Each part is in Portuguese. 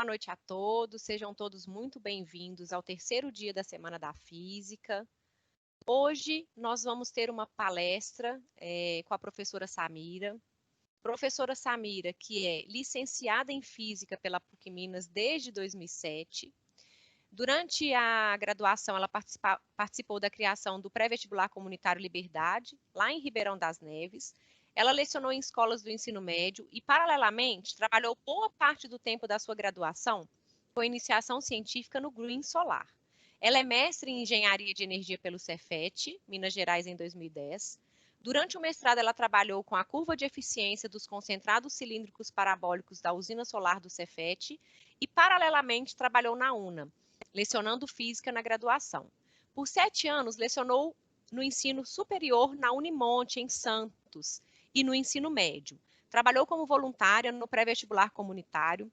boa noite a todos. Sejam todos muito bem-vindos ao terceiro dia da Semana da Física. Hoje nós vamos ter uma palestra com a professora Samira. Professora Samira, que é licenciada em Física pela PUC Minas desde 2007. Durante a graduação, ela participou da criação do pré-vestibular comunitário Liberdade, lá em Ribeirão das Neves. Ela lecionou em escolas do ensino médio e, paralelamente, trabalhou boa parte do tempo da sua graduação com iniciação científica no Green Solar. Ela é mestre em Engenharia de Energia pelo Cefet, Minas Gerais, em 2010. Durante o mestrado, ela trabalhou com a curva de eficiência dos concentrados cilíndricos parabólicos da usina solar do Cefet e, paralelamente, trabalhou na UNA, lecionando Física na graduação. Por 7 anos, lecionou no ensino superior na Unimonte, em Santos, e no ensino médio. Trabalhou como voluntária no pré-vestibular comunitário,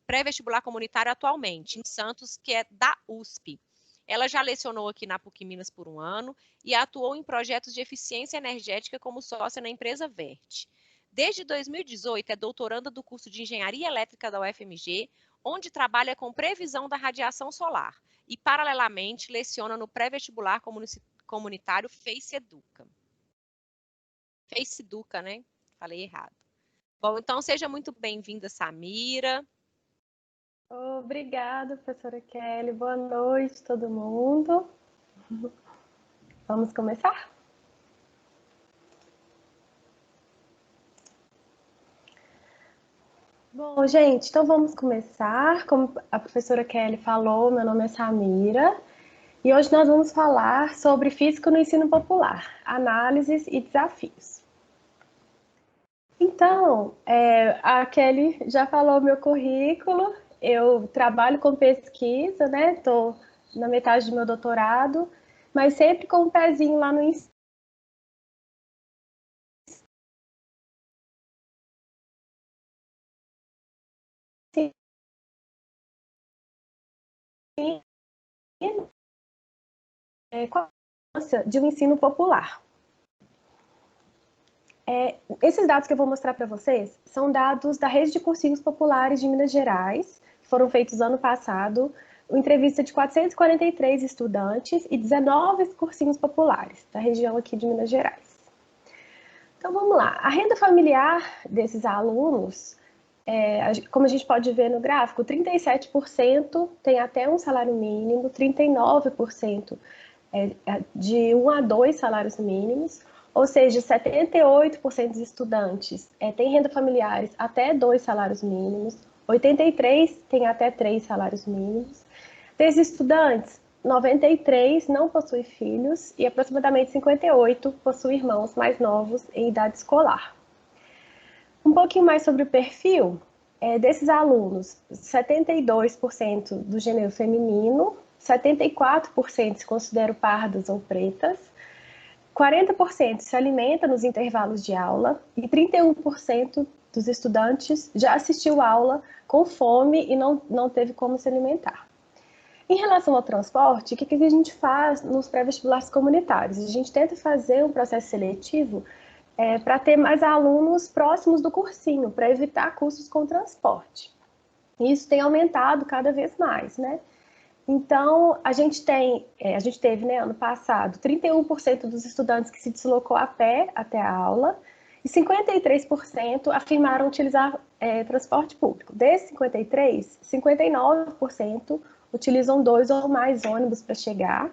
pré-vestibular comunitário atualmente, em Santos, que é da USP. Ela já lecionou aqui na PUC Minas por 1 ano e atuou em projetos de eficiência energética como sócia na empresa Vert. Desde 2018, é doutoranda do curso de Engenharia Elétrica da UFMG, onde trabalha com previsão da radiação solar e, paralelamente, leciona no pré-vestibular comunitário Face Educa. Face Educa, né? Falei errado. Bom, então seja muito bem-vinda, Samira. Obrigada, professora Kelly. Boa noite, todo mundo. Vamos começar? Bom, gente, então vamos começar. Como a professora Kelly falou, meu nome é Samira. E hoje nós vamos falar sobre física no ensino popular, análises e desafios. Então, a Kelly já falou meu currículo, eu trabalho com pesquisa, né? Estou na metade do meu doutorado, mas sempre com um pezinho lá no ensino. De um ensino popular. Esses dados que eu vou mostrar para vocês são dados da rede de cursinhos populares de Minas Gerais, que foram feitos ano passado, entrevista de 443 estudantes e 19 cursinhos populares da região aqui de Minas Gerais. Então vamos lá, a renda familiar desses alunos, como a gente pode ver no gráfico, 37% tem até um salário mínimo, 39% de 1 a 2 salários mínimos, ou seja, 78% dos estudantes têm renda familiares até 2 salários mínimos, 83% têm até 3 salários mínimos. Desses estudantes, 93 não possuem filhos e aproximadamente 58 possuem irmãos mais novos em idade escolar. Um pouquinho mais sobre o perfil desses alunos, 72% do gênero feminino, 74% se consideram pardas ou pretas, 40% se alimenta nos intervalos de aula e 31% dos estudantes já assistiu aula com fome e não teve como se alimentar. Em relação ao transporte, o que a gente faz nos pré-vestibulares comunitários? A gente tenta fazer um processo seletivo para ter mais alunos próximos do cursinho, para evitar custos com transporte. Isso tem aumentado cada vez mais, né? Então, a gente teve, né, ano passado, 31% dos estudantes que se deslocou a pé até a aula e 53% afirmaram utilizar transporte público. Desses 53%, 59% utilizam 2 ou mais ônibus para chegar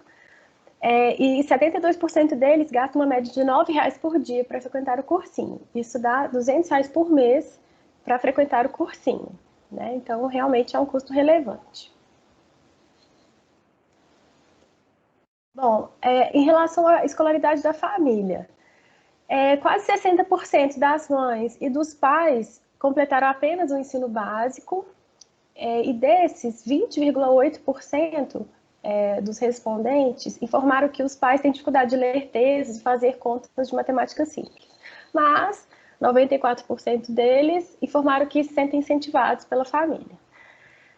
e 72% deles gastam uma média de R$ 9,00 por dia para frequentar o cursinho. Isso dá R$ 200,00 por mês para frequentar o cursinho, né? Então, realmente é um custo relevante. Bom, em relação à escolaridade da família, quase 60% das mães e dos pais completaram apenas o ensino básico, e desses, 20,8% dos respondentes informaram que os pais têm dificuldade de ler textos e fazer contas de matemática simples. Mas 94% deles informaram que se sentem incentivados pela família.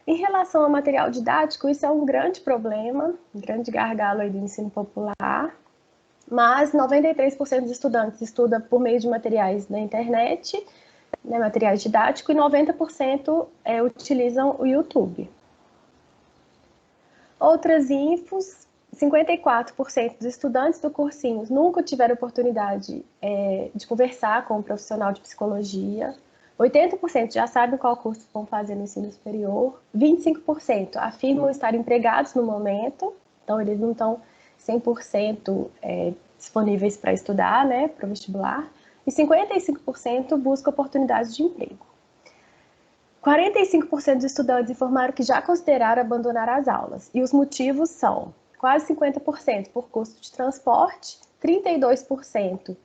Em relação ao material didático, isso é um grande problema, um grande gargalo aí do ensino popular, mas 93% dos estudantes estudam por meio de materiais na internet né, materiais didáticos, e 90% utilizam o YouTube. Outras infos, 54% dos estudantes do cursinho nunca tiveram oportunidade de conversar com um profissional de psicologia, 80% já sabem qual curso vão fazer no ensino superior, 25% afirmam estar empregados no momento, então eles não estão 100% disponíveis para estudar, né, para o vestibular, e 55% buscam oportunidades de emprego. 45% dos estudantes informaram que já consideraram abandonar as aulas, e os motivos são quase 50% por custo de transporte, 32%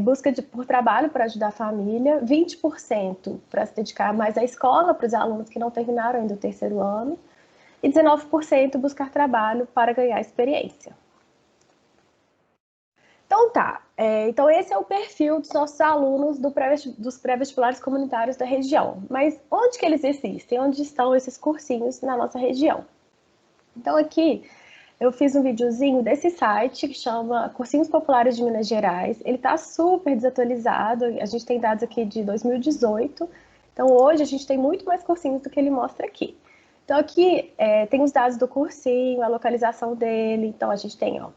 busca por trabalho para ajudar a família, 20% para se dedicar mais à escola, para os alunos que não terminaram ainda o terceiro ano, e 19% buscar trabalho para ganhar experiência. Então tá, então esse é o perfil dos nossos alunos dos pré-vestibulares comunitários da região. Mas onde que eles existem? Onde estão esses cursinhos na nossa região? Então aqui eu fiz um videozinho desse site que chama Cursinhos Populares de Minas Gerais. Ele está super desatualizado, a gente tem dados aqui de 2018. Então hoje a gente tem muito mais cursinhos do que ele mostra aqui. Então aqui tem os dados do cursinho, a localização dele. Então a gente tem, ó,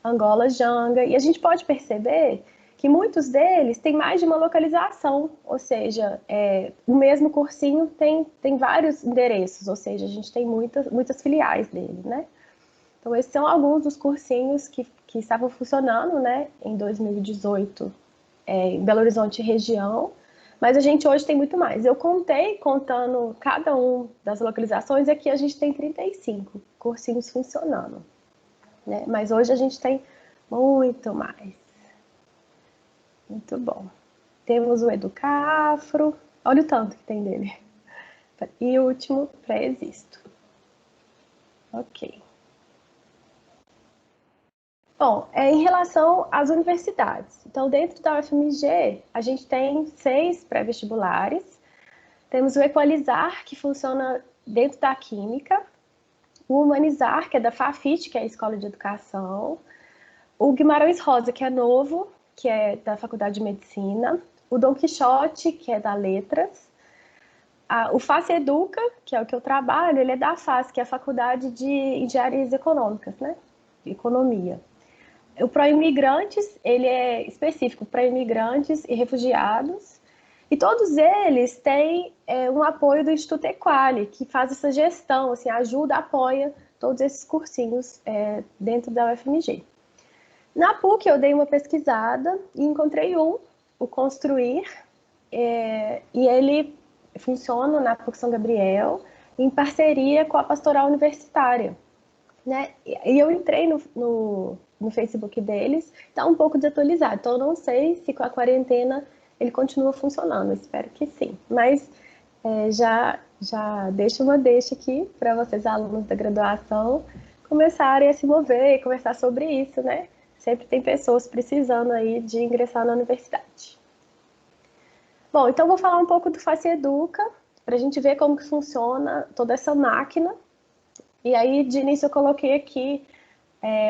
Angola, Janga, e a gente pode perceber que muitos deles têm mais de uma localização, ou seja, o mesmo cursinho tem vários endereços, ou seja, a gente tem muitas filiais dele, né? Então, esses são alguns dos cursinhos que estavam funcionando, né, em 2018, em Belo Horizonte região, mas a gente hoje tem muito mais. Eu contando cada um das localizações, aqui a gente tem 35 cursinhos funcionando, né? Mas hoje a gente tem muito mais. Muito bom. Temos o Educafro, olha o tanto que tem dele. E o último, pré-existo. Ok. Bom, em relação às universidades. Então, dentro da UFMG, a gente tem 6 pré-vestibulares. Temos o Equalizar, que funciona dentro da Química. O Humanizar, que é da FAFIT, que é a Escola de Educação. O Guimarães Rosa, que é novo, que é da Faculdade de Medicina. O Dom Quixote, que é da Letras. O FACE Educa, que é o que eu trabalho, ele é da FAS, que é a Faculdade de Engenharias Econômicas, né? Economia. O Pró-Imigrantes, ele é específico para imigrantes e refugiados, e todos eles têm um apoio do Instituto Equali, que faz essa gestão, assim, ajuda, apoia todos esses cursinhos dentro da UFMG. Na PUC eu dei uma pesquisada e encontrei o Construir, e ele funciona na PUC São Gabriel, em parceria com a Pastoral Universitária, né? E eu entrei no Facebook deles, está um pouco desatualizado, então eu não sei se com a quarentena ele continua funcionando, espero que sim. Mas já deixo uma deixa aqui para vocês, alunos da graduação, começarem a se mover e conversar sobre isso, né? Sempre tem pessoas precisando aí de ingressar na universidade. Bom, então vou falar um pouco do FACE Educa, para a gente ver como que funciona toda essa máquina. E aí, de início, eu coloquei aqui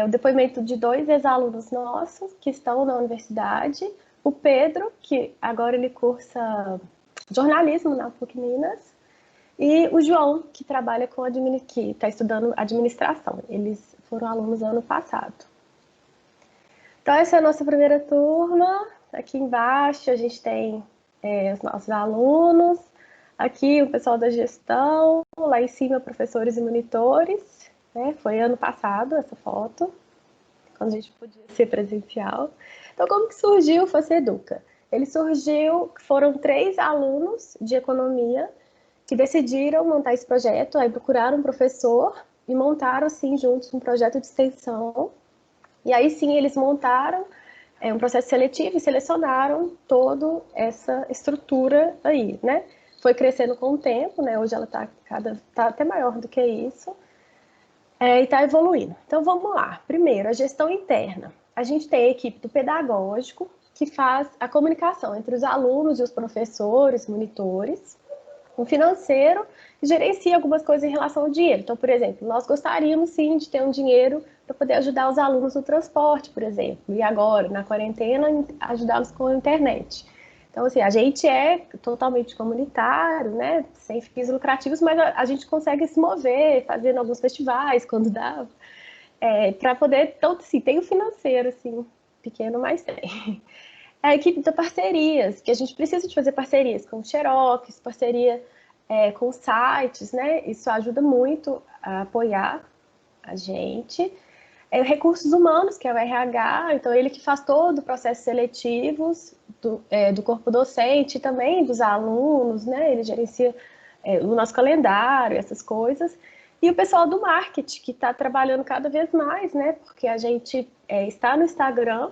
o depoimento de 2 ex-alunos nossos que estão na universidade. O Pedro, que agora ele cursa jornalismo na PUC Minas. E o João, que trabalha que está estudando administração. Eles foram alunos ano passado. Então, essa é a nossa primeira turma. Aqui embaixo a gente tem os nossos alunos. Aqui o pessoal da gestão. Lá em cima, professores e monitores. Foi ano passado essa foto, quando a gente podia ser presencial. Então, como que surgiu o FACE Educa? Ele surgiu, foram 3 alunos de economia que decidiram montar esse projeto, aí procuraram um professor e montaram, assim, juntos um projeto de extensão. E aí, sim, eles montaram um processo seletivo e selecionaram toda essa estrutura aí, né? Foi crescendo com o tempo, né? Hoje ela tá até maior do que isso. E está evoluindo. Então, vamos lá. Primeiro, a gestão interna. A gente tem a equipe do pedagógico, que faz a comunicação entre os alunos e os professores, monitores. O financeiro, que gerencia algumas coisas em relação ao dinheiro. Então, por exemplo, nós gostaríamos, sim, de ter um dinheiro para poder ajudar os alunos no transporte, por exemplo. E agora, na quarentena, ajudá-los com a internet. Então, assim, a gente é totalmente comunitário, né? Sem fins lucrativos, mas a gente consegue se mover, fazendo alguns festivais, quando dá, para poder... Então, assim, tem o financeiro, assim, pequeno, mas tem. A equipe de parcerias, que a gente precisa de fazer parcerias com o Xerox, parceria com sites, né? Isso ajuda muito a apoiar a gente. Recursos humanos, que é o RH, então ele que faz todo o processo seletivos do corpo docente e também dos alunos, né? Ele gerencia o nosso calendário, essas coisas. E o pessoal do marketing, que está trabalhando cada vez mais, né? Porque a gente está no Instagram,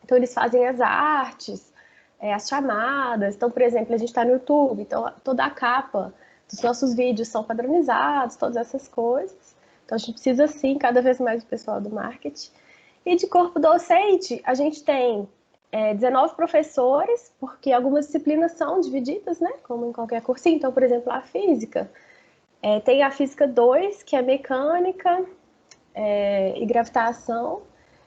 então eles fazem as artes, as chamadas. Então, por exemplo, a gente está no YouTube, então toda a capa dos nossos vídeos são padronizados, todas essas coisas. Então, a gente precisa, sim, cada vez mais do pessoal do marketing. E de corpo docente, a gente tem 19 professores, porque algumas disciplinas são divididas, né? Como em qualquer cursinho. Então, por exemplo, a física. Tem a física 2, que é mecânica e gravitação.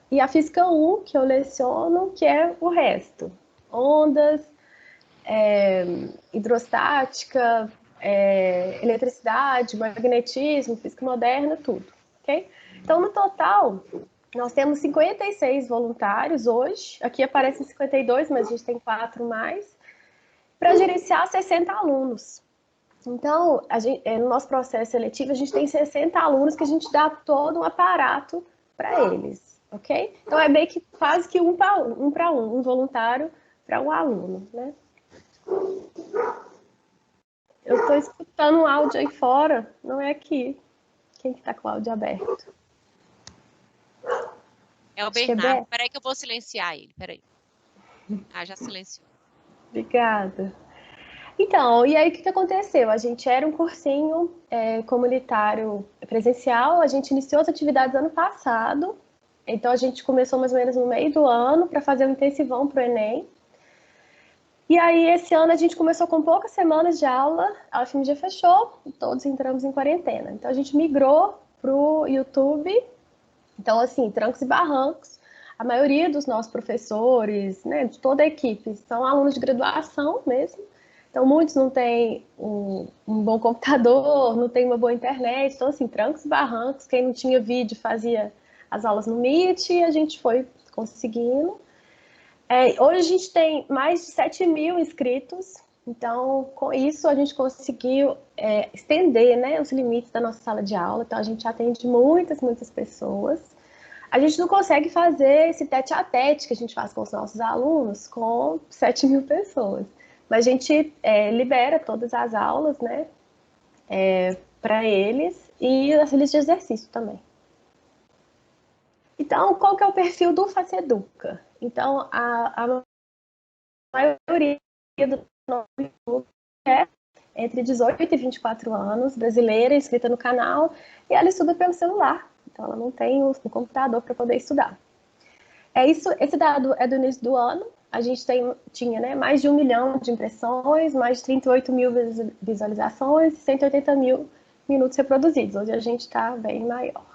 E a física 1, que eu leciono, que é o resto. Ondas, hidrostática, eletricidade, magnetismo, física moderna, tudo, ok? Então, no total, nós temos 56 voluntários hoje, aqui aparecem 52, mas a gente tem 4 mais, para gerenciar 60 alunos. Então, no nosso processo seletivo, a gente tem 60 alunos que a gente dá todo um aparato para eles, ok? Então, é meio que quase que um para um voluntário para um aluno, né? Eu estou escutando um áudio aí fora, não é aqui. Quem que tá com o áudio aberto? É o Acho que é Bernardo. Bé. Peraí que eu vou silenciar ele. Peraí. Ah, já silenciou. Obrigada. Então, e aí o que aconteceu? A gente era um cursinho comunitário presencial, a gente iniciou as atividades ano passado, então a gente começou mais ou menos no meio do ano para fazer um intensivão para o Enem. E aí, esse ano, a gente começou com poucas semanas de aula, a UFMG fechou, todos entramos em quarentena. Então, a gente migrou para o YouTube. Então, assim, trancos e barrancos. A maioria dos nossos professores, né, de toda a equipe, são alunos de graduação mesmo. Então, muitos não têm um bom computador, não têm uma boa internet. Então, assim, trancos e barrancos. Quem não tinha vídeo fazia as aulas no Meet e a gente foi conseguindo. Hoje a gente tem mais de 7 mil inscritos, então com isso a gente conseguiu estender, né, os limites da nossa sala de aula, então a gente atende muitas pessoas. A gente não consegue fazer esse tete-a-tete que a gente faz com os nossos alunos com 7 mil pessoas, mas a gente libera todas as aulas, né, para eles e as listas de exercício também. Então, qual que é o perfil do Faceduca? Então, a maioria do nosso público é entre 18 e 24 anos, brasileira, inscrita no canal, e ela estuda pelo celular. Então, ela não tem um computador para poder estudar. Esse dado é do início do ano. A gente tinha, né, mais de 1 milhão de impressões, mais de 38 mil visualizações, 180 mil minutos reproduzidos. Hoje a gente está bem maior.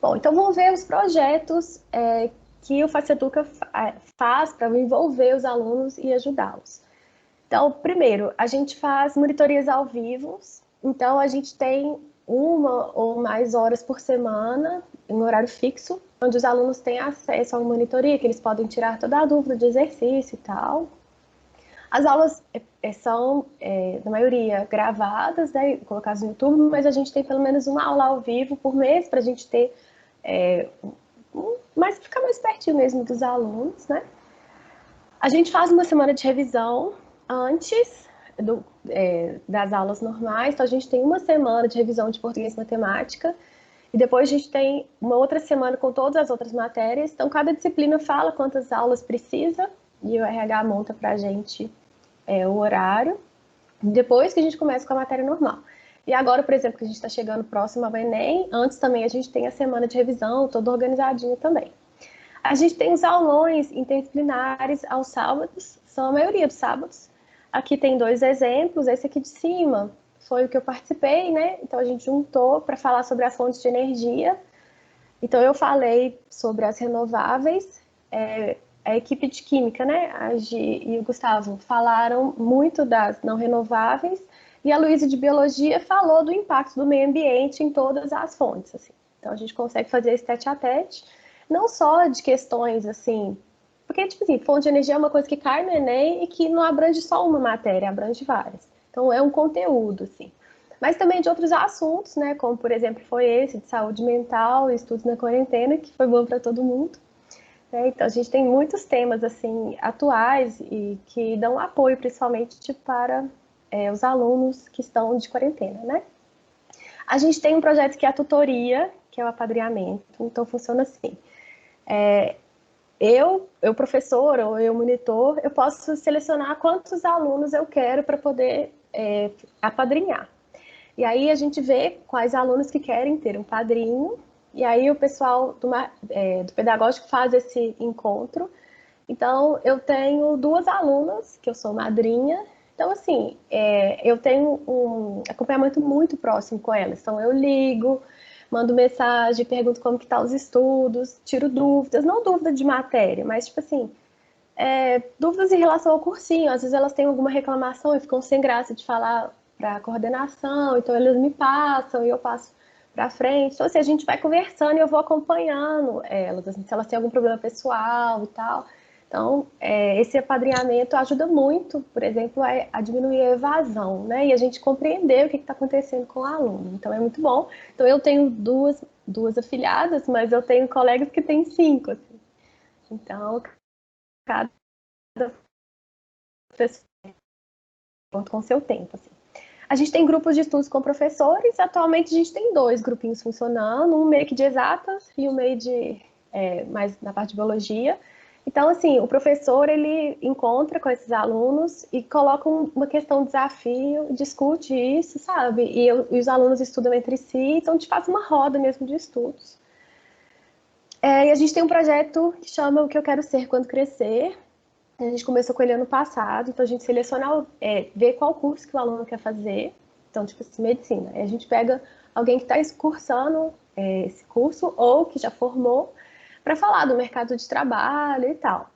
Bom, então vamos ver os projetos que o Faceduca faz para envolver os alunos e ajudá-los. Então, primeiro, a gente faz monitorias ao vivo. Então, a gente tem 1 ou mais horas por semana, em horário fixo, onde os alunos têm acesso a uma monitoria, que eles podem tirar toda a dúvida de exercício e tal. As aulas são, na maioria, gravadas, né, colocadas no YouTube, mas a gente tem pelo menos uma aula ao vivo por mês, para a gente ter mas ficar mais pertinho mesmo dos alunos, né? A gente faz uma semana de revisão antes das aulas normais, então a gente tem uma semana de revisão de português e matemática, e depois a gente tem uma outra semana com todas as outras matérias, então cada disciplina fala quantas aulas precisa, e o RH monta para a gente o horário, depois que a gente começa com a matéria normal. E agora, por exemplo, que a gente está chegando próximo ao Enem, antes também a gente tem a semana de revisão, toda organizadinha também. A gente tem os aulões interdisciplinares aos sábados, são a maioria dos sábados. Aqui tem 2 exemplos, esse aqui de cima foi o que eu participei, né? Então a gente juntou para falar sobre as fontes de energia. Então eu falei sobre as renováveis, a equipe de química, né, a Gi e o Gustavo, falaram muito das não renováveis, e a Luísa de biologia falou do impacto do meio ambiente em todas as fontes, assim. Então a gente consegue fazer esse tete a tete, não só de questões assim, porque tipo assim, fonte de energia é uma coisa que cai no Enem e que não abrange só uma matéria, abrange várias. Então é um conteúdo, assim. Mas também de outros assuntos, né, como por exemplo foi esse de saúde mental, estudos na quarentena, que foi bom para todo mundo. Então, a gente tem muitos temas assim atuais e que dão apoio, principalmente para os alunos que estão de quarentena, né? A gente tem um projeto que é a tutoria, que é o apadrinhamento. Então, funciona assim. Eu professor ou eu monitor, eu posso selecionar quantos alunos eu quero para poder apadrinhar. E aí a gente vê quais alunos que querem ter um padrinho, e aí o pessoal do pedagógico faz esse encontro. Então, eu tenho 2 alunas, que eu sou madrinha. Então, assim, eu tenho um acompanhamento muito próximo com elas. Então, eu ligo, mando mensagem, pergunto como que tá os estudos, tiro dúvidas, não dúvida de matéria, mas, tipo assim, dúvidas em relação ao cursinho. Às vezes elas têm alguma reclamação e ficam sem graça de falar para a coordenação, então eles me passam e eu passo para frente. Então, assim, a gente vai conversando e eu vou acompanhando elas, assim, se elas têm algum problema pessoal e tal. Então, esse apadrinhamento ajuda muito, por exemplo, a diminuir a evasão, né? E a gente compreender o que está acontecendo com o aluno. Então, é muito bom. Então, eu tenho duas afiliadas, mas eu tenho colegas que têm 5, assim. Então, cada pessoa com seu tempo, assim. A gente tem grupos de estudos com professores. Atualmente a gente tem 2 grupinhos funcionando, um meio que de exatas e um meio de mais na parte de biologia. Então, assim, o professor ele encontra com esses alunos e coloca uma questão de desafio, discute isso, sabe? E os alunos estudam entre si, então a gente faz uma roda mesmo de estudos. E a gente tem um projeto que chama O que eu quero ser quando crescer. A gente começou com ele ano passado, então a gente seleciona, vê qual curso que o aluno quer fazer. Então, tipo assim, medicina. Aí a gente pega alguém que está cursando esse curso ou que já formou para falar do mercado de trabalho e tal.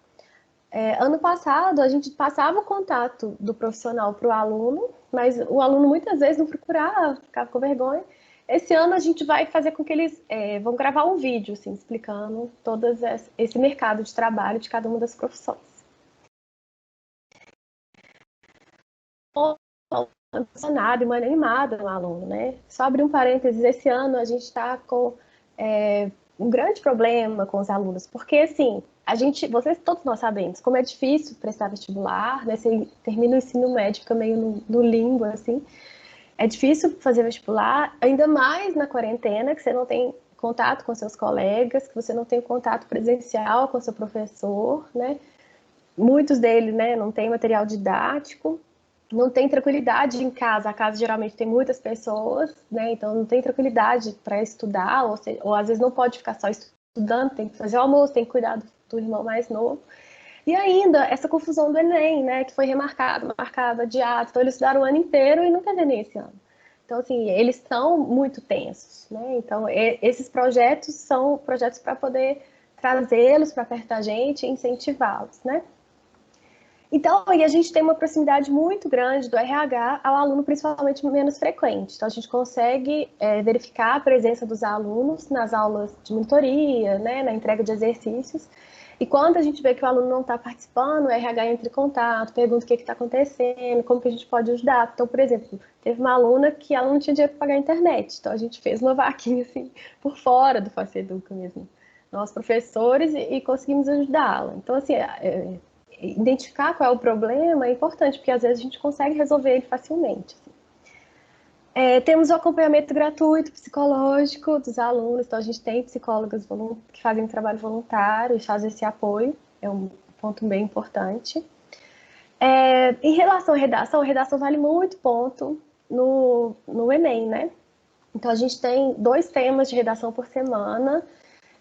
Ano passado, a gente passava o contato do profissional para o aluno, mas o aluno muitas vezes não procurava, ficava com vergonha. Esse ano a gente vai fazer com que eles vão gravar um vídeo, assim, explicando todo esse mercado de trabalho de cada uma das profissões. Emocionada e muito animada no aluno, né? Só abrir um parênteses, esse ano a gente está com um grande problema com os alunos, porque assim, todos nós sabemos como é difícil prestar vestibular, né? Você termina o ensino médio, fica meio no limbo, assim. É difícil fazer vestibular, ainda mais na quarentena, que você não tem contato com seus colegas, que você não tem contato presencial com seu professor, né? Muitos deles, né, não tem material didático, não tem tranquilidade em casa. A casa geralmente tem muitas pessoas, né? Então não tem tranquilidade para estudar, ou às vezes não pode ficar só estudando, tem que fazer o almoço, tem que cuidar do irmão mais novo. E ainda essa confusão do Enem, né? Que foi remarcado, marcado, adiado. Então eles estudaram o ano inteiro e não teve Enem esse ano. Então, assim, eles estão muito tensos, né? Então, esses projetos são projetos para poder trazê-los para perto da gente e incentivá-los, né? Então, e a gente tem uma proximidade muito grande do RH ao aluno, principalmente menos frequente. Então, a gente consegue verificar a presença dos alunos nas aulas de monitoria, né, na entrega de exercícios. E quando a gente vê que o aluno não está participando, o RH entra em contato, pergunta o que está acontecendo, como que a gente pode ajudar. Então, por exemplo, teve uma aluna que ela não tinha dinheiro para pagar a internet. Então, a gente fez uma vaquinha, assim, por fora do Faceduca mesmo. Nós, professores, e conseguimos ajudá-la. Então, assim, identificar qual é o problema é importante, porque às vezes a gente consegue resolver ele facilmente. Temos o acompanhamento gratuito psicológico dos alunos, então a gente tem psicólogas que fazem trabalho voluntário e fazem esse apoio, é um ponto bem importante. Em relação à redação vale muito ponto no Enem, né? Então a gente tem 2 temas de redação por semana,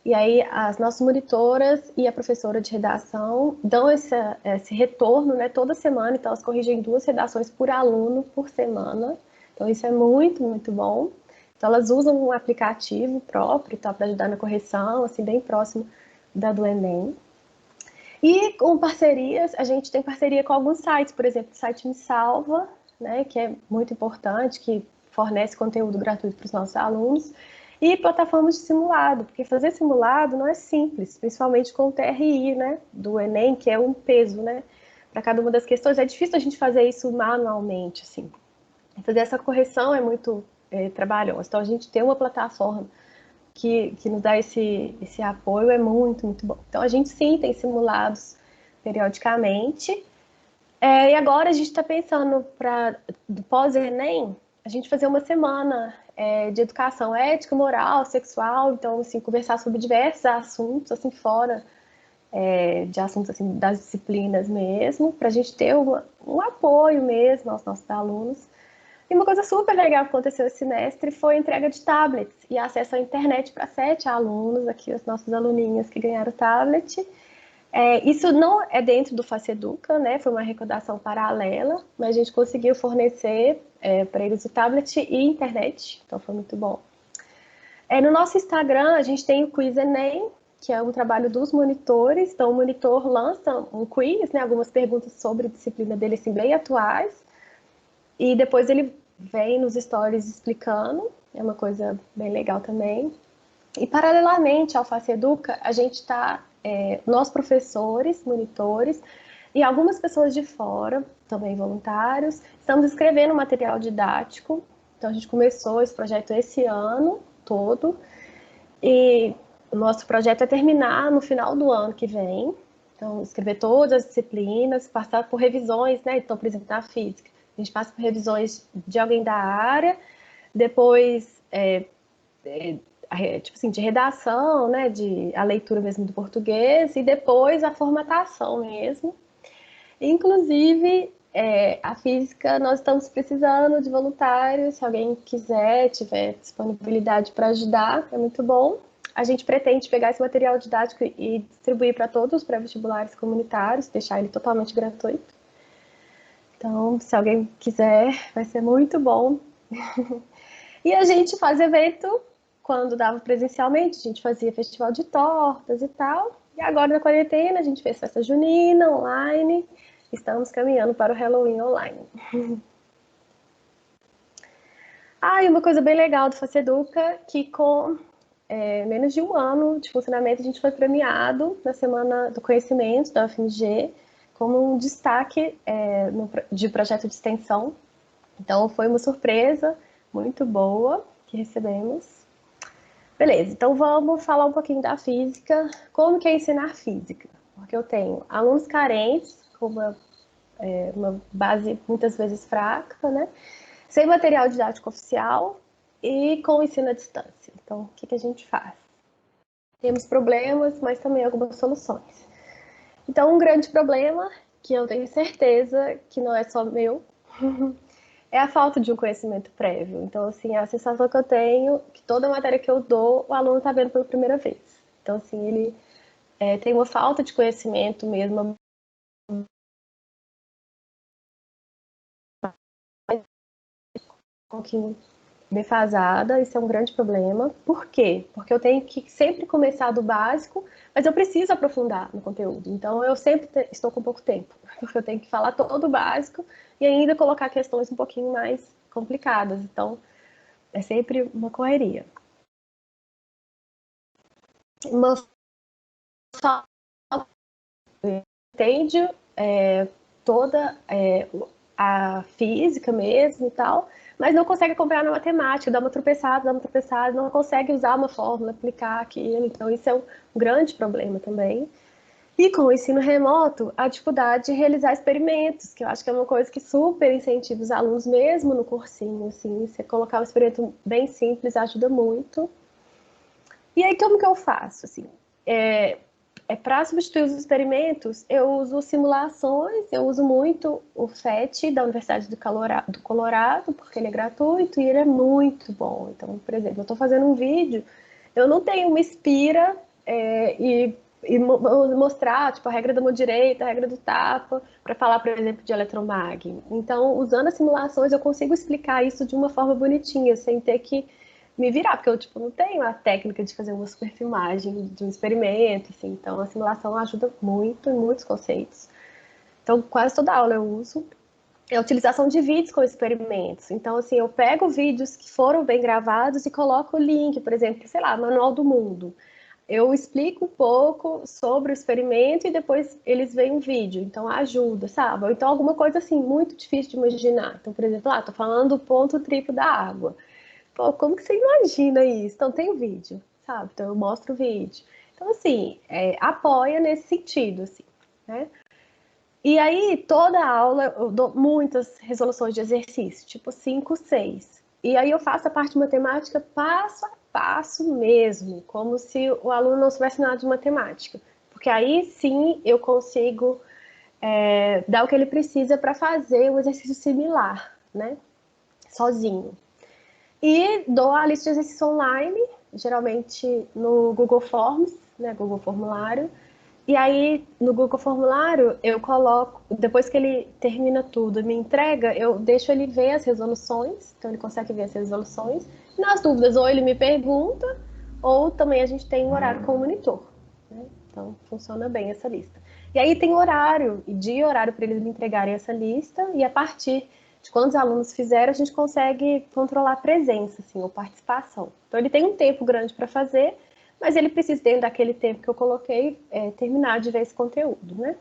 e aí as nossas monitoras e a professora de redação dão esse retorno, né, toda semana, então elas corrigem 2 redações por aluno por semana. Então isso é muito, muito bom. Então elas usam um aplicativo próprio, tá, para ajudar na correção, assim, bem próximo da do Enem. E com parcerias, a gente tem parceria com alguns sites, por exemplo, o site Me Salva, né, que é muito importante, que fornece conteúdo gratuito para os nossos alunos, e plataformas de simulado, porque fazer simulado não é simples, principalmente com o TRI, né, do Enem, que é um peso, né, para cada uma das questões. É difícil a gente fazer isso manualmente, assim. Fazer essa correção é muito trabalhoso. Então, a gente tem uma plataforma que nos dá esse apoio é muito, muito bom. Então, a gente sim tem simulados periodicamente. E agora a gente está pensando para pós-ENEM, a gente fazer uma semana de educação ética, moral, sexual, então, assim, conversar sobre diversos assuntos, assim, fora de assuntos, assim, das disciplinas mesmo, para a gente ter um apoio mesmo aos nossos alunos. E uma coisa super legal que aconteceu esse semestre foi a entrega de tablets e acesso à internet para 7 alunos, aqui os nossos aluninhos que ganharam tablet. Isso não é dentro do Faceduca, né? Foi uma arrecadação paralela, mas a gente conseguiu fornecer para eles o tablet e internet, então foi muito bom. No nosso Instagram, a gente tem o Quiz Enem, que é um trabalho dos monitores. Então, o monitor lança um quiz, né? Algumas perguntas sobre a disciplina dele, assim, bem atuais. E depois ele vem nos stories explicando, é uma coisa bem legal também. E paralelamente ao Face Educa, a gente está, nós professores, monitores, e algumas pessoas de fora, também voluntários, estamos escrevendo material didático. Então a gente começou esse projeto esse ano todo, e o nosso projeto é terminar no final do ano que vem. Então, escrever todas as disciplinas, passar por revisões, né? Então, por exemplo, na física, a gente passa por revisões de alguém da área, depois, tipo assim, de redação, né? De a leitura mesmo do português, e depois a formatação mesmo. Inclusive, a física, nós estamos precisando de voluntários, se alguém quiser, tiver disponibilidade para ajudar, é muito bom. A gente pretende pegar esse material didático e distribuir para todos os pré-vestibulares comunitários, deixar ele totalmente gratuito. Então, se alguém quiser, vai ser muito bom. E a gente faz evento quando dava presencialmente, a gente fazia festival de tortas e tal. E agora na quarentena a gente fez festa junina online. Estamos caminhando para o Halloween online. E uma coisa bem legal do Faceduca, que com menos de um ano de funcionamento, a gente foi premiado na Semana do Conhecimento da UFMG como um destaque de projeto de extensão. Então, foi uma surpresa muito boa que recebemos. Beleza, então vamos falar um pouquinho da física. Como que é ensinar física? Porque eu tenho alunos carentes, com uma base muitas vezes fraca, né? Sem material didático oficial e com ensino à distância. Então, o que a gente faz? Temos problemas, mas também algumas soluções. Então, um grande problema, que eu tenho certeza que não é só meu, é a falta de um conhecimento prévio. Então, assim, a sensação que eu tenho é que toda matéria que eu dou, o aluno está vendo pela primeira vez. Então, assim, ele tem uma falta de conhecimento mesmo, um pouquinho defasada, isso é um grande problema. Por quê? Porque eu tenho que sempre começar do básico, mas eu preciso aprofundar no conteúdo. Então, eu sempre estou com pouco tempo, porque eu tenho que falar todo o básico e ainda colocar questões um pouquinho mais complicadas. Então, é sempre uma correria. Uma entende toda a física mesmo e tal, mas não consegue acompanhar na matemática, dá uma tropeçada, não consegue usar uma fórmula, aplicar aquilo. Então, isso é um grande problema também. E com o ensino remoto, a dificuldade de realizar experimentos, que eu acho que é uma coisa que super incentiva os alunos, mesmo no cursinho, assim, você colocar um experimento bem simples ajuda muito. E aí, como que eu faço? Assim, para substituir os experimentos, eu uso simulações, eu uso muito o FET da Universidade do Colorado, porque ele é gratuito e ele é muito bom. Então, por exemplo, eu estou fazendo um vídeo, eu não tenho uma Inspira e mostrar, tipo, a regra da mão direita, a regra do tapa, para falar, por exemplo, de eletromag. Então, usando as simulações, eu consigo explicar isso de uma forma bonitinha, sem ter que me virar, porque eu, tipo, não tenho a técnica de fazer uma superfilmagem de um experimento, assim. Então, a simulação ajuda muito em muitos conceitos. Então, quase toda aula eu uso. É a utilização de vídeos com experimentos. Então, assim, eu pego vídeos que foram bem gravados e coloco o link, por exemplo, sei lá, Manual do Mundo. Eu explico um pouco sobre o experimento e depois eles veem um vídeo, então ajuda, sabe? Ou então alguma coisa assim, muito difícil de imaginar. Então, por exemplo, tô falando do ponto triplo da água. Pô, como que você imagina isso? Então tem o vídeo, sabe? Então eu mostro o vídeo. Então, assim, apoia nesse sentido, assim, né? E aí, toda aula, eu dou muitas resoluções de exercício, tipo 5, 6. E aí eu faço a parte matemática passo a passo mesmo, como se o aluno não soubesse nada de matemática. Porque aí sim eu consigo dar o que ele precisa para fazer um exercício similar, né? Sozinho. E dou a lista de exercícios online, geralmente no Google Forms, né? Google Formulário. E aí, no Google Formulário, eu coloco, depois que ele termina tudo e me entrega, eu deixo ele ver as resoluções, então ele consegue ver as resoluções. E nas dúvidas, ou ele me pergunta, ou também a gente tem um horário com o monitor. Né? Então, funciona bem essa lista. E aí tem horário, e dia e horário para eles me entregarem essa lista, e a partir de quantos alunos fizeram, a gente consegue controlar a presença, assim, ou participação. Então, ele tem um tempo grande para fazer, mas ele precisa, dentro daquele tempo que eu coloquei, terminar de ver esse conteúdo, né?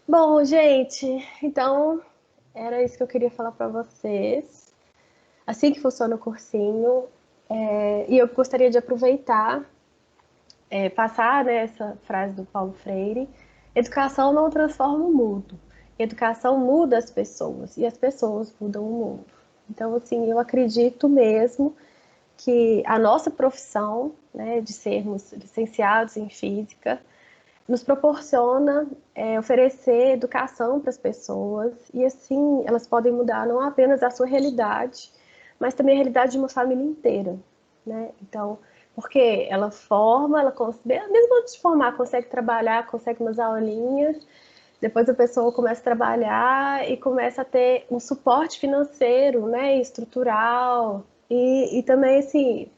Bom, gente, então era isso que eu queria falar para vocês. Assim que funciona o cursinho, e eu gostaria de aproveitar, passar, né, essa frase do Paulo Freire: educação não transforma o mundo, educação muda as pessoas, e as pessoas mudam o mundo. Então, assim, eu acredito mesmo que a nossa profissão, né, de sermos licenciados em física, nos proporciona oferecer educação para as pessoas e assim elas podem mudar não apenas a sua realidade, mas também a realidade de uma família inteira, né? Então, porque ela forma, ela consegue, mesmo antes de formar, consegue trabalhar, consegue umas aulinhas, depois a pessoa começa a trabalhar e começa a ter um suporte financeiro, né, estrutural e também assim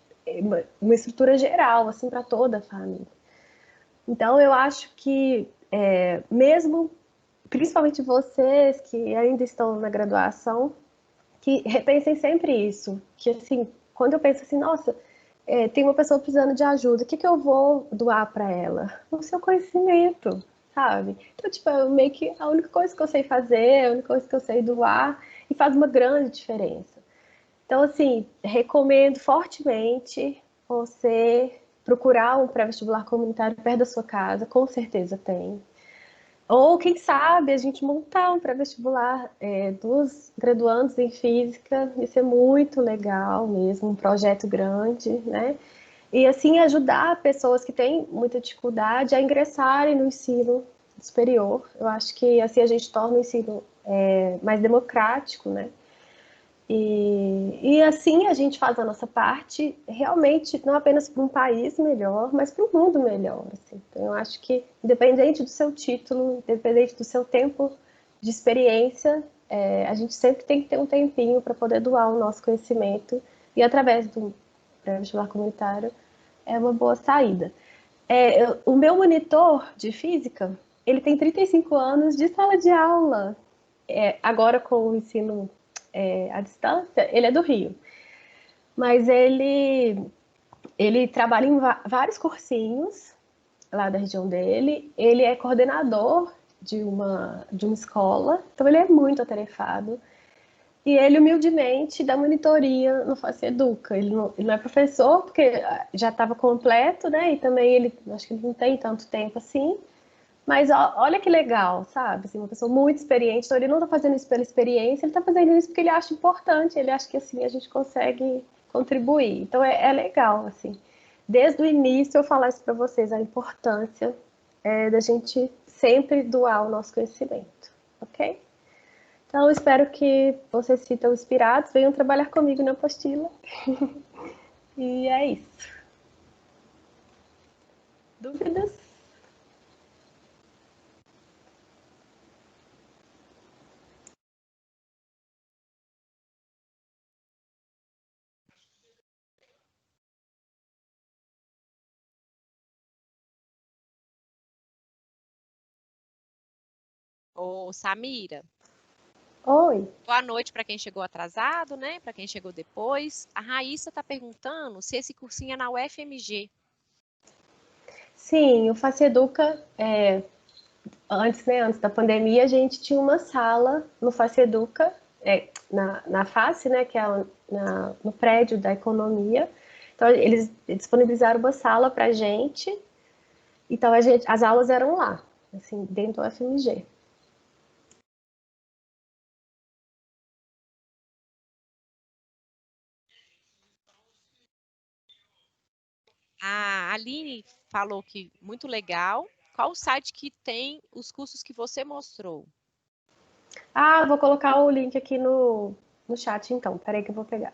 uma estrutura geral assim para toda a família. Então eu acho que mesmo, principalmente vocês que ainda estão na graduação, que repensem sempre isso, que assim quando eu penso assim, nossa, tem uma pessoa precisando de ajuda, o que eu vou doar para ela? O seu conhecimento, sabe? Então, tipo, meio que a única coisa que eu sei fazer, a única coisa que eu sei doar, e faz uma grande diferença. Então, assim, recomendo fortemente você procurar um pré-vestibular comunitário perto da sua casa, com certeza tem. Ou, quem sabe, a gente montar um pré-vestibular dos graduandos em física, isso é muito legal mesmo, um projeto grande, né? E assim ajudar pessoas que têm muita dificuldade a ingressarem no ensino superior. Eu acho que assim a gente torna o ensino mais democrático, né? E assim a gente faz a nossa parte realmente não apenas para um país melhor, mas para um mundo melhor. Assim. Então, eu acho que, independente do seu título, independente do seu tempo de experiência, a gente sempre tem que ter um tempinho para poder doar o nosso conhecimento e através do pré-vestibular comunitário é uma boa saída. O meu monitor de física, ele tem 35 anos de sala de aula. Agora com o ensino à distância, ele é do Rio. Mas ele trabalha em vários cursinhos lá da região dele. Ele é coordenador de uma escola, então ele é muito atarefado. E ele humildemente dá monitoria no Face Educa. Ele não é professor, porque já estava completo, né? E também ele, acho que ele não tem tanto tempo assim. Mas olha que legal, sabe? Assim, uma pessoa muito experiente, então ele não está fazendo isso pela experiência, ele está fazendo isso porque ele acha importante, ele acha que assim a gente consegue contribuir. Então é legal, assim. Desde o início eu falar isso para vocês, a importância da gente sempre doar o nosso conhecimento, ok? Então eu espero que vocês se sintam inspirados, venham trabalhar comigo na apostila. E é isso. Dúvidas? Ô, Samira, Oi. boa noite para quem chegou atrasado, né? Para quem chegou depois. A Raíssa está perguntando se esse cursinho é na UFMG. Sim, o Faceduca, antes, né, antes da pandemia, a gente tinha uma sala no Faceduca, na FACE, né, que é no prédio da economia. Então, eles disponibilizaram uma sala para a gente. Então, as aulas eram lá, assim, dentro do UFMG. A Aline falou que muito legal. Qual o site que tem os cursos que você mostrou? Ah, vou colocar o link aqui no chat, então. Peraí que eu vou pegar.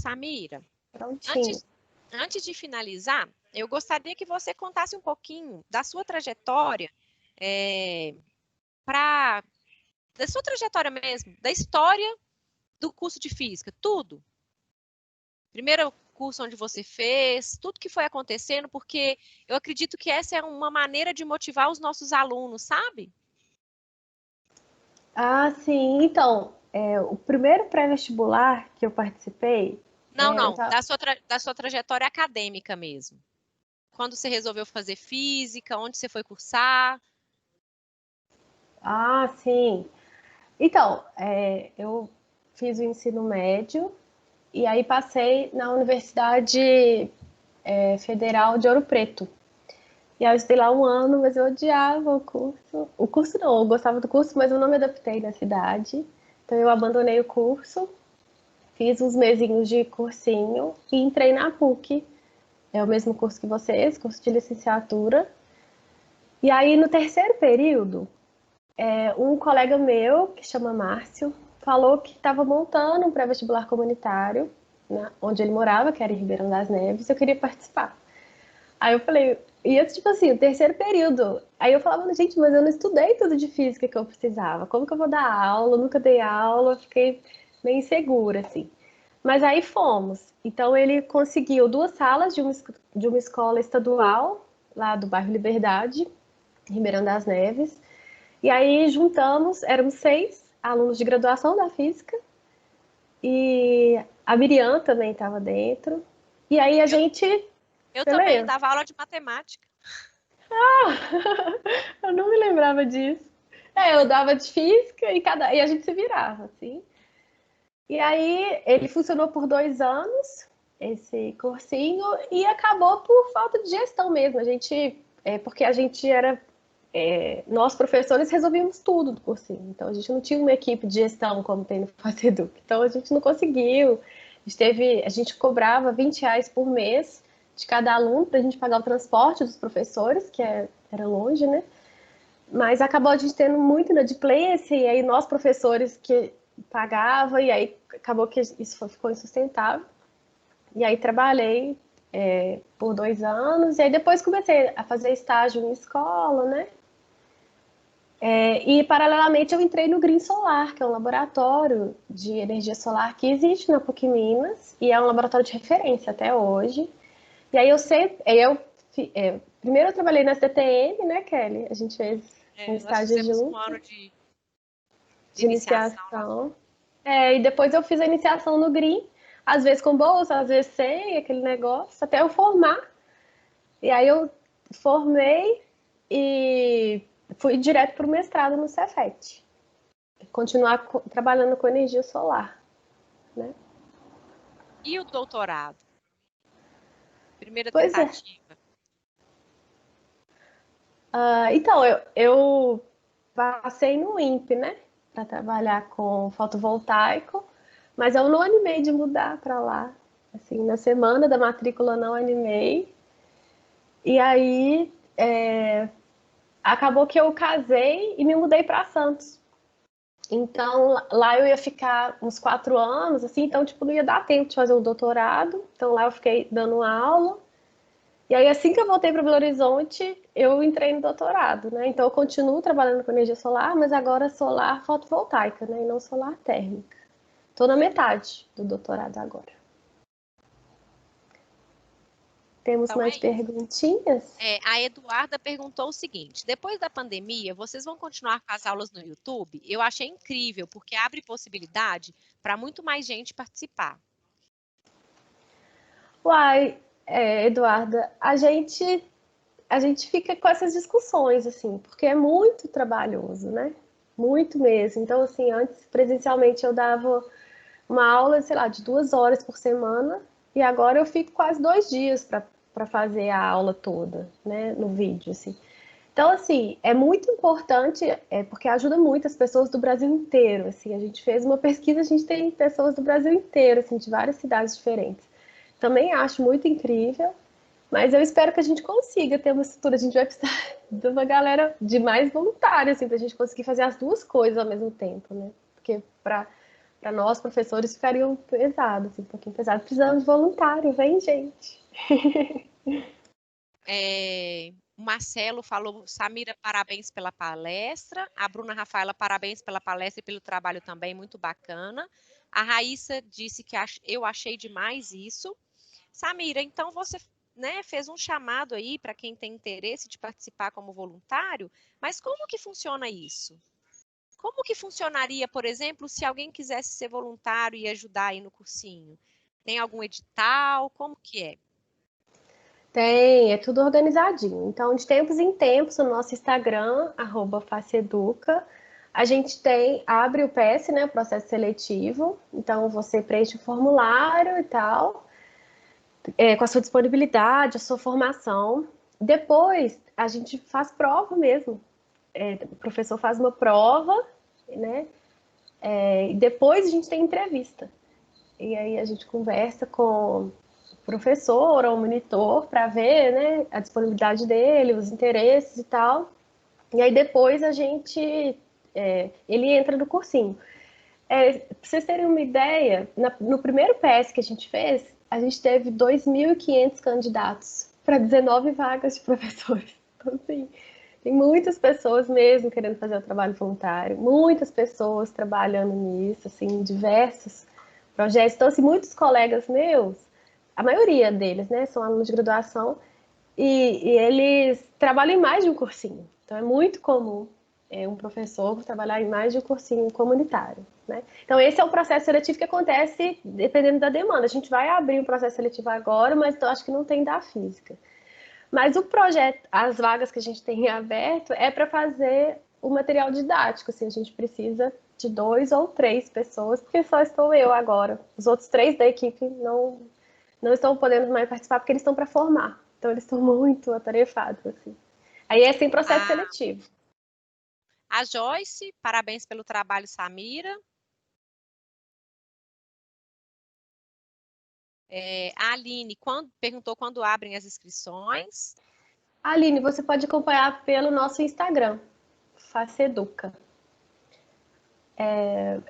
Samira, Prontinho. antes de finalizar, eu gostaria que você contasse um pouquinho da sua trajetória, é, da sua trajetória mesmo, da história do curso de física, tudo. Primeiro curso onde você fez, tudo que foi acontecendo, porque eu acredito que essa é uma maneira de motivar os nossos alunos, sabe? Ah, sim. Então, o primeiro pré-vestibular que eu participei, Não, eu não, tava... da sua trajetória acadêmica mesmo. Quando você resolveu fazer física, onde você foi cursar? Ah, sim. Então, eu fiz o ensino médio e aí passei na Universidade Federal de Ouro Preto. E aí eu estudei lá um ano, mas eu odiava o curso. O curso não, eu gostava do curso, mas eu não me adaptei na cidade. Então eu abandonei o curso, fiz uns mesinhos de cursinho e entrei na PUC. É o mesmo curso que vocês, curso de licenciatura. E aí no terceiro período, um colega meu, que chama Márcio, falou que estava montando um pré-vestibular comunitário, né, onde ele morava, que era em Ribeirão das Neves, e eu queria participar. Aí eu falei, e eu, tipo assim, o terceiro período. Aí eu falava, gente, mas eu não estudei tudo de física que eu precisava. Como que eu vou dar aula? Eu nunca dei aula, fiquei meio insegura, assim. Mas aí fomos. Então ele conseguiu duas salas de uma escola estadual, lá do bairro Liberdade, Ribeirão das Neves. E aí juntamos, éramos 6 alunos de graduação da física, e a Miriam também estava dentro. E aí a Eu, gente, eu também beleza. dava aula de matemática. Eu não me lembrava disso. Eu dava de física e a gente se virava, assim. E aí ele funcionou por 2 anos, esse cursinho, e acabou por falta de gestão mesmo. Porque a gente era, nós professores resolvíamos tudo do cursinho. Então a gente não tinha uma equipe de gestão como tem no FACEDUC. Então a gente não conseguiu. A gente cobrava R$ 20 por mês de cada aluno para a gente pagar o transporte dos professores, era longe, né? Mas acabou a gente tendo muito inadimplência, e aí nós professores que pagava, e aí acabou que isso ficou insustentável. E aí trabalhei por 2 anos, e aí depois comecei a fazer estágio em escola, né? E paralelamente eu entrei no Green Solar, que é um laboratório de energia solar que existe na PUC Minas, e é um laboratório de referência até hoje. E aí primeiro eu trabalhei na CTM, né, Kelly? A gente fez um Nós estágio fizemos um junto ano de de iniciação lá. iniciação. E depois eu fiz a iniciação no Green, às vezes com bolsa, às vezes sem, aquele negócio, até eu formar. E aí eu formei e fui direto para o mestrado no Cefet. Continuar trabalhando com energia solar, né? E o doutorado? Primeira Pois é. tentativa. Então, eu passei no INPE, né? Para trabalhar com fotovoltaico, mas eu não animei de mudar para lá. Assim, na semana da matrícula não animei. E aí acabou que eu casei e me mudei para Santos. Então, lá eu ia ficar uns 4 anos, assim, então, tipo, não ia dar tempo de fazer o doutorado. Então, lá eu fiquei dando aula. E aí, assim que eu voltei para Belo Horizonte, eu entrei no doutorado, né? Então, eu continuo trabalhando com energia solar, mas agora solar fotovoltaica, né? E não solar térmica. Estou na metade do doutorado agora. Temos Então é mais isso. perguntinhas? A Eduarda perguntou o seguinte: depois da pandemia, vocês vão continuar com as aulas no YouTube? Eu achei incrível, porque abre possibilidade para muito mais gente participar. Uai, Eduarda, a gente fica com essas discussões, assim, porque é muito trabalhoso, né? Muito mesmo. Então, assim, antes, presencialmente, eu dava uma aula, sei lá, de 2 horas por semana, e agora eu fico quase 2 dias para fazer a aula toda, né, no vídeo, assim. Então, assim, é muito importante, porque ajuda muito as pessoas do Brasil inteiro, assim. A gente fez uma pesquisa, a gente tem pessoas do Brasil inteiro, assim, de várias cidades diferentes. Também acho muito incrível, mas eu espero que a gente consiga ter uma estrutura. A gente vai precisar de uma galera de mais voluntários, assim, para a gente conseguir fazer as duas coisas ao mesmo tempo, né? Porque para nós, professores, ficaria pesado, assim, um pouquinho pesado. Precisamos de voluntário, vem, gente. O Marcelo falou: Samira, parabéns pela palestra. A Bruna Rafaela, parabéns pela palestra e pelo trabalho também, muito bacana. A Raíssa disse que eu achei demais isso. Samira, então você, né, fez um chamado aí para quem tem interesse de participar como voluntário, mas como que funciona isso? Como que funcionaria, por exemplo, se alguém quisesse ser voluntário e ajudar aí no cursinho? Tem algum edital? Como que é? Tem, é tudo organizadinho. Então, de tempos em tempos, no nosso Instagram, @faceeduca, a gente abre o PS, né, o processo seletivo. Então, você preenche o formulário e tal, com a sua disponibilidade, a sua formação. Depois, a gente faz prova mesmo. O professor faz uma prova, né? E depois a gente tem entrevista. E aí a gente conversa com o professor ou o monitor para ver, né, a disponibilidade dele, os interesses e tal. E aí depois ele entra no cursinho. Para vocês terem uma ideia, no primeiro PS que a gente fez, a gente teve 2.500 candidatos para 19 vagas de professores. Então, assim, tem muitas pessoas mesmo querendo fazer o trabalho voluntário, muitas pessoas trabalhando nisso, assim, diversos projetos. Então, assim, muitos colegas meus, a maioria deles, né, são alunos de graduação, e eles trabalham em mais de um cursinho. Então, é muito comum um professor trabalhar em mais de um cursinho comunitário, né? Então, esse é um processo seletivo que acontece dependendo da demanda. A gente vai abrir um processo seletivo agora, mas eu acho que não tem da física. Mas o projeto, as vagas que a gente tem em aberto é para fazer o material didático. Assim, a gente precisa de 2 ou 3 pessoas, porque só estou eu agora. Os outros 3 da equipe não estão podendo mais participar porque eles estão para formar. Então, eles estão muito atarefados, assim. Aí é sem processo seletivo. A Joyce, parabéns pelo trabalho, Samira. A Aline perguntou quando abrem as inscrições. Aline, você pode acompanhar pelo nosso Instagram, Faceeduca.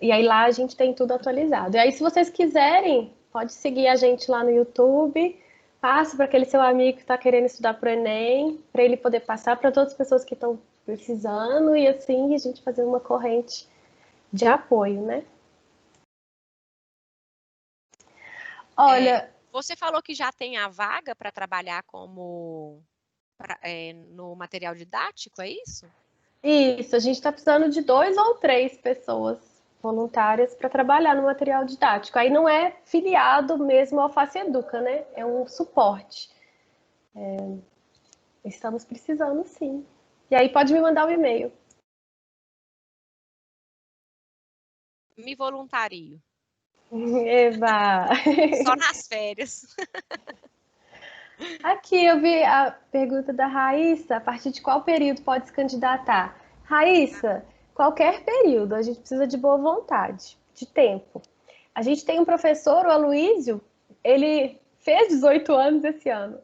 E aí lá a gente tem tudo atualizado. E aí, se vocês quiserem, pode seguir a gente lá no YouTube. Passa para aquele seu amigo que está querendo estudar para o Enem, para ele poder passar para todas as pessoas que estão precisando e assim a gente fazer uma corrente de apoio, né? Olha, Você falou que já tem a vaga para trabalhar no material didático, é isso? isso, a gente está precisando de 2 ou 3 pessoas voluntárias para trabalhar no material didático. Aí não é filiado mesmo ao Faceeduca, né? É um suporte. Estamos precisando, sim. E aí pode me mandar um e-mail. Me voluntario. Eva! Só nas férias. Aqui eu vi a pergunta da Raíssa, a partir de qual período pode se candidatar? Raíssa, qualquer período, a gente precisa de boa vontade, de tempo. A gente tem um professor, o Aloísio, ele fez 18 anos esse ano.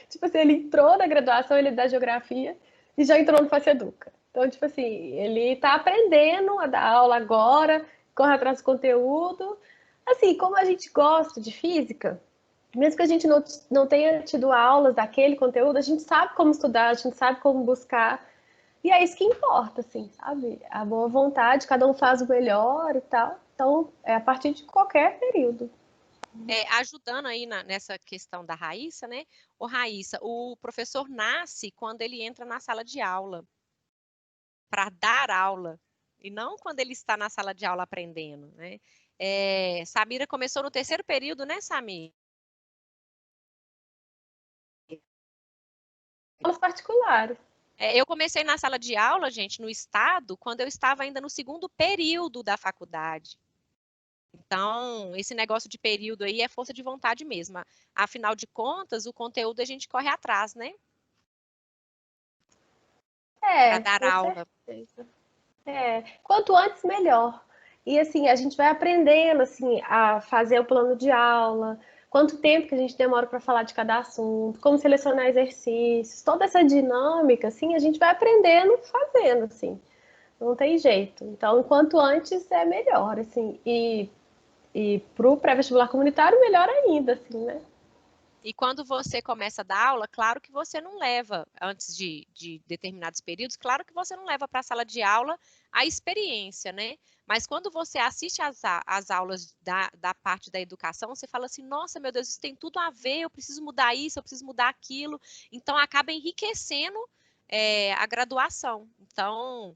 Tipo assim, ele entrou na graduação, ele é da geografia, e já entrou no Faceeduca. Então, tipo assim, ele está aprendendo a dar aula agora, corre atrás do conteúdo. Assim, como a gente gosta de física, mesmo que a gente não tenha tido aulas daquele conteúdo, a gente sabe como estudar, a gente sabe como buscar. E é isso que importa, assim, sabe? A boa vontade, cada um faz o melhor e tal. Então, é a partir de qualquer período. Ajudando aí nessa questão da Raíssa, né? Ô, Raíssa, o professor nasce quando ele entra na sala de aula, para dar aula, e não quando ele está na sala de aula aprendendo, né? Samira começou no terceiro período, né, Samira? Aulas particulares. Eu comecei na sala de aula, gente, no estado, quando eu estava ainda no segundo período da faculdade. Então, esse negócio de período aí é força de vontade mesmo. Afinal de contas, o conteúdo a gente corre atrás, né? Para dar Com aula. certeza. Quanto antes, melhor. E assim, a gente vai aprendendo assim a fazer o plano de aula, quanto tempo que a gente demora para falar de cada assunto, como selecionar exercícios, toda essa dinâmica, assim, a gente vai aprendendo fazendo, assim. Não tem jeito. Então, quanto antes é melhor, assim. E para o pré-vestibular comunitário, melhor ainda, assim, né? E quando você começa a dar aula, claro que você não leva, antes de determinados períodos, claro que você não leva para a sala de aula a experiência, né? Mas quando você assiste às aulas da parte da educação, você fala assim, nossa, meu Deus, isso tem tudo a ver, eu preciso mudar isso, eu preciso mudar aquilo. Então, acaba enriquecendo a graduação. Então,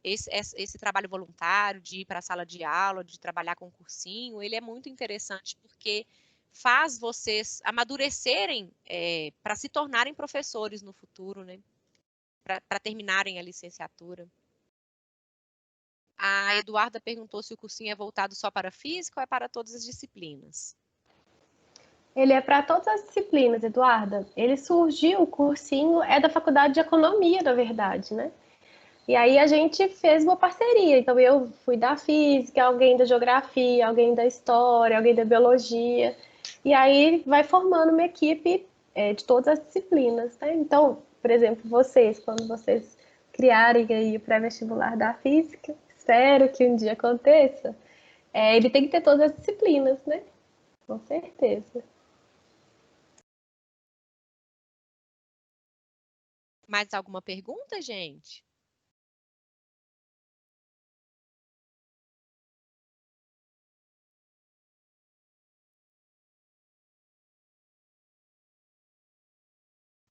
esse trabalho voluntário de ir para a sala de aula, de trabalhar com cursinho, ele é muito interessante, porque faz vocês amadurecerem para se tornarem professores no futuro, né? Para terminarem a licenciatura. A Eduarda perguntou se o cursinho é voltado só para física ou é para todas as disciplinas. Ele é para todas as disciplinas, Eduarda. Ele surgiu, o cursinho é da Faculdade de Economia, na verdade, né? E aí a gente fez uma parceria. Então eu fui da física, alguém da geografia, alguém da história, alguém da biologia. E aí vai formando uma equipe de todas as disciplinas, né? Então, por exemplo, vocês, quando vocês criarem aí o pré-vestibular da física, espero que um dia aconteça, ele tem que ter todas as disciplinas, né? Com certeza. Mais alguma pergunta, gente?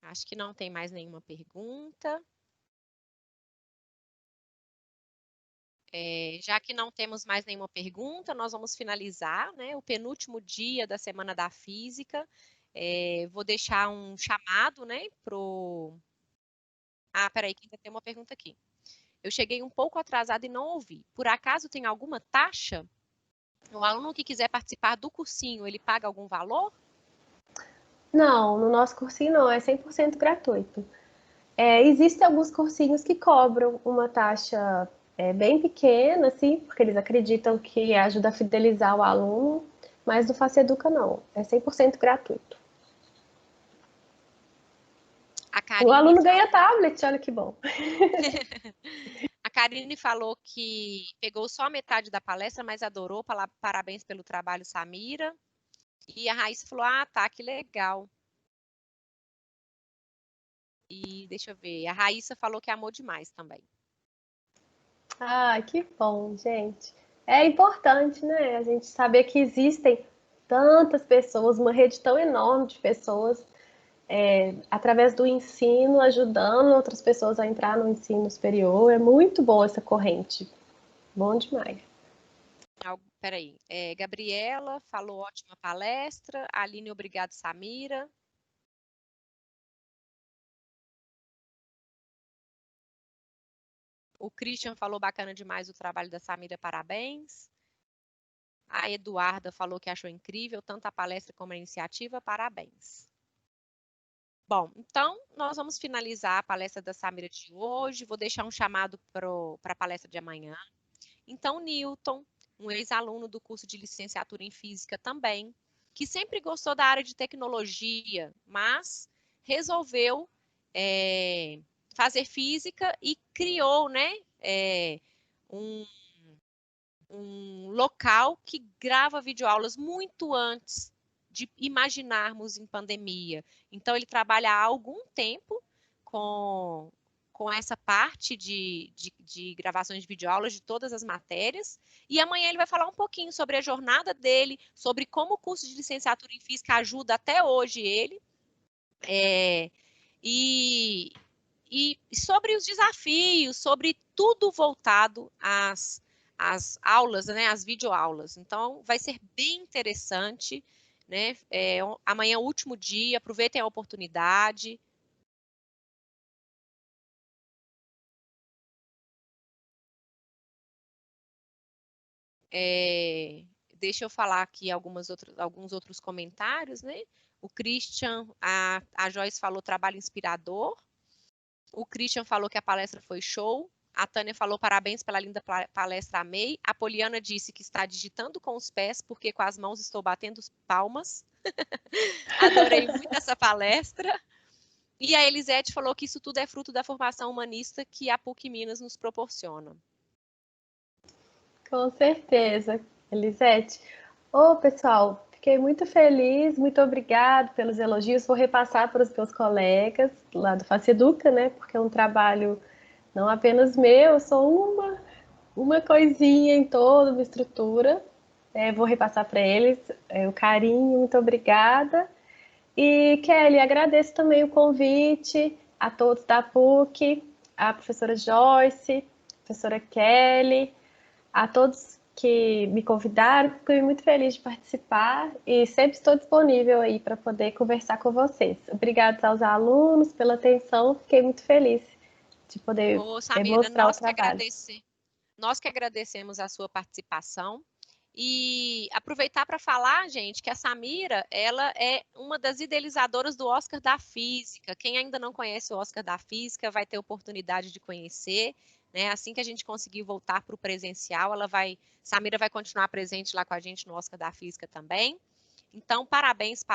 Acho que não tem mais nenhuma pergunta. Já que não temos mais nenhuma pergunta, nós vamos finalizar, né, o penúltimo dia da Semana da Física. Vou deixar um chamado, né, pro... Ah, peraí, que ainda tem uma pergunta aqui. Eu cheguei um pouco atrasada e não ouvi. Por acaso tem alguma taxa? O aluno que quiser participar do cursinho, ele paga algum valor? Não, no nosso cursinho não, é 100% gratuito. Existem alguns cursinhos que cobram uma taxa bem pequena, assim, porque eles acreditam que ajuda a fidelizar o aluno, mas no Face Educa não, é 100% gratuito. A O Karine aluno ganha falou, tablet, olha que bom. a Karine falou que pegou só a metade da palestra, mas adorou. Parabéns pelo trabalho, Samira. E a Raíssa falou: ah, tá, que legal. E deixa eu ver, a Raíssa falou que amou demais também. Ah, que bom, gente. É importante, né, a gente saber que existem tantas pessoas, uma rede tão enorme de pessoas, através do ensino, ajudando outras pessoas a entrar no ensino superior. É muito bom essa corrente. Bom demais. Peraí, Gabriela falou ótima palestra. Aline, obrigado, Samira. O Christian falou bacana demais o trabalho da Samira, parabéns. A Eduarda falou que achou incrível tanto a palestra como a iniciativa, parabéns. Bom, então nós vamos finalizar a palestra da Samira de hoje. Vou deixar um chamado para a palestra de amanhã. Então, Newton, um ex-aluno do curso de licenciatura em Física também, que sempre gostou da área de tecnologia, mas resolveu fazer física e criou, né, um local que grava videoaulas muito antes de imaginarmos em pandemia. Então, ele trabalha há algum tempo com essa parte de gravações de videoaulas de todas as matérias. E amanhã ele vai falar um pouquinho sobre a jornada dele, sobre como o curso de licenciatura em Física ajuda até hoje ele. E sobre os desafios, sobre tudo voltado às aulas, né, às videoaulas. Então, vai ser bem interessante, né? Amanhã é o último dia, aproveitem a oportunidade. Deixa eu falar aqui alguns outros comentários, né? O Christian, a Joyce falou trabalho inspirador. O Christian falou que a palestra foi show. A Tânia falou parabéns pela linda palestra, amei. A Poliana disse que está digitando com os pés, porque com as mãos estou batendo palmas. Adorei muito essa palestra. E a Elisete falou que isso tudo é fruto da formação humanista que a PUC Minas nos proporciona. Com certeza, Elisete. Ô, pessoal, fiquei muito feliz, muito obrigada pelos elogios. Vou repassar para os meus colegas lá do Faceduca, né? Porque é um trabalho não apenas meu, eu sou uma coisinha em toda uma estrutura. Vou repassar para eles o carinho, muito obrigada. E, Kelly, agradeço também o convite a todos da PUC, a professora Joyce, a professora Kelly, a todos que me convidaram. Fiquei muito feliz de participar e sempre estou disponível aí para poder conversar com vocês. Obrigada aos alunos pela atenção, fiquei muito feliz de poder Samira, mostrar o trabalho. Nós que agradecemos a sua participação. E aproveitar para falar, gente, que a Samira, ela é uma das idealizadoras do Oscar da Física. Quem ainda não conhece o Oscar da Física vai ter oportunidade de conhecer, né? Assim que a gente conseguir voltar para o presencial, Samira vai continuar presente lá com a gente no Oscar da Física também. Então, parabéns,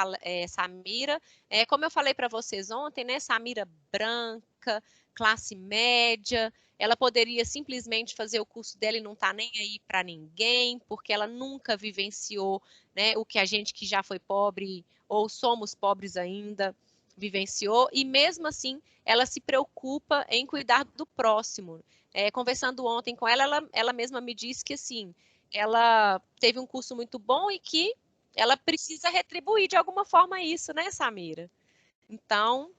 Samira. Como eu falei para vocês ontem, né? Samira branca, classe média, ela poderia simplesmente fazer o curso dela e não tá nem aí para ninguém, porque ela nunca vivenciou, né, o que a gente que já foi pobre ou somos pobres ainda vivenciou, e mesmo assim ela se preocupa em cuidar do próximo. Conversando ontem com ela mesma me disse que assim, ela teve um curso muito bom e que ela precisa retribuir de alguma forma isso, né, Samira? Então,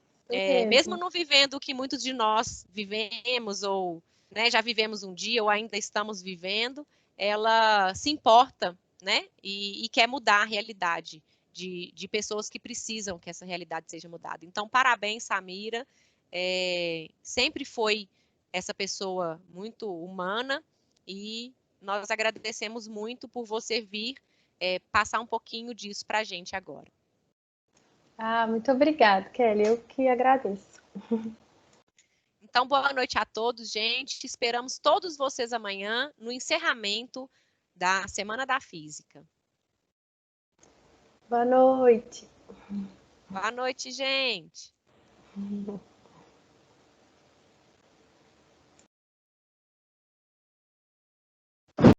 mesmo não vivendo o que muitos de nós vivemos, ou, né, já vivemos um dia, ou ainda estamos vivendo, ela se importa, né, e quer mudar a realidade de pessoas que precisam que essa realidade seja mudada. Então, parabéns, Samira. Sempre foi essa pessoa muito humana e nós agradecemos muito por você vir passar um pouquinho disso para a gente agora. Muito obrigada, Kelly. Eu que agradeço. Então, boa noite a todos, gente. Esperamos todos vocês amanhã no encerramento da Semana da Física. Boa noite. Boa noite, gente.